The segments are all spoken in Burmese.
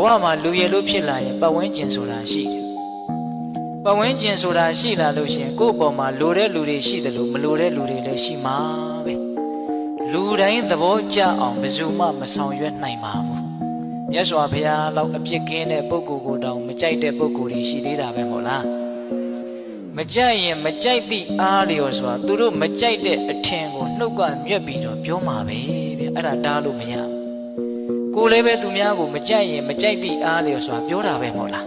ဝမှာလူရည်လို့ဖြစ်လာရင်ပတ်ဝန်းကျင်ဆိုတာရှိတယ်ပတ်ဝန်းကျင်ဆိုတာရှိလာလို့ရှင်ကိုယ့်ပေါ်မှာလိုတဲ့လူတွေရှိတယ်လို့မလိုတဲ့လူတွေလည်းရှိမှာပဲလူတိုင်းသဘောကျအောင်ဘယ်သူမှမဆောင်ရွက်နိုင်ပါဘူးမြတ်စွာဘုရားလောက်အပြစ်ကင်းတဲ့ပုဂ္ဂိုလ်ကိုတောင်မကြိုက်တဲ့ပုဂ္ဂိုလ်တွေရှိသေးတာပဲမဟုတ်လားမကြိုက်ရင်မကြိုက်သည့်အားလျော်စွာသူတို့မကြိုက်တဲ့အထင်ကိုနှုတ်ကမြက်ပြီးတော့ပြောမှာပဲဗျအဲ့ဒါတားလို့မရကိုလည်းပဲသူများကိုမကြိုက်ရင်မကြိုက်သည့်အားလျော်စွာပြောတာပဲမဟုတ်လား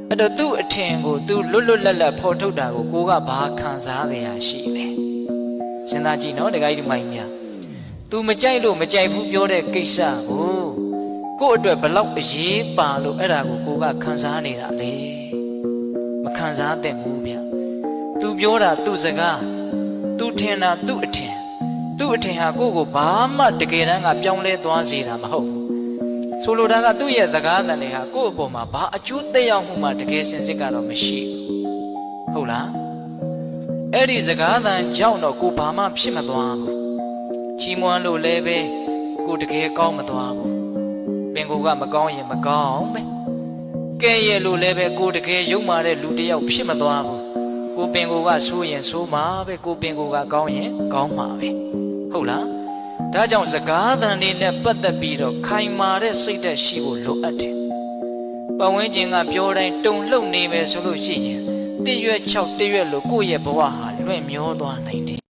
အဲ့တော့သူ့အထင်ကိုသူလွတ်လွတ်လပ်လပ်ဖော်ထုတ်တာကိုကိုကဘာခံစားရရှိလဲစဉ်းစားကြည့်နော်တခါကြီးဒီမိုင်းများသူမကြိုက်လို့မကြိုက်ဘူးပြောတဲ့ကိစ္စကိုအတွက်ဘလောက်အရေးပါလို့အဲ့ဒါကိုကခံစားနေတာလေမခံစားသင့်ဘူးဗျသူပြောတာသူ့စကားသူထင်တာသူ့အထင်ဟာကိုဘာမှတကယ်တမ်းကပြောင်းလဲသွားစေတာမဟုတ်ဘူးဆိုလိုတာကသူ့ရဲ့စကားသံတွေဟာကိုယ့်အပေါ်မှာဘာအကျိုးသက်ရောက်မှုမှတကယ်စင်စစ်ကတော့မရှိဘူးဟုတ်လားအဲ့ဒီစကားသံကြောင့်တော့ကိုဘာမှဖြစ်မသွားဘူးချီးမွမ်းလို့လည်းပဲကိုတကယ်ကောင်းမသွားဘူးပင်ကိုကမကောင်းရင်မကောင်းပဲကဲရဲ့လို့လည်းပဲကိုတကယ်ယုံမာတဲ့လူတစ်ယောက်ဖြစ်မသွားဘူးကိုပင်ကိုကဆိုးရင်ဆိုးမှာပဲကိုပင်ကိုကကောင်းရင်ကောင်းမှာပဲဟုတ်လားဒါကြောင့်စကားသံတွေနဲ့ပတ်သက်ပြီးတော့ခိုင်မာတဲ့စိတ်ဓာတ်ရှိဖို့လိုအပ်တယ်ပတ်ဝန်းကျင်ကပြောတိုင်းတုန်လှုပ်နေမယ်ဆိုလို့ရှိရင်တရွက်6တရွက်လို့ကိုယ့်ရဲ့ဘဝဟာလွင့်မျောသွားနိုင်တယ်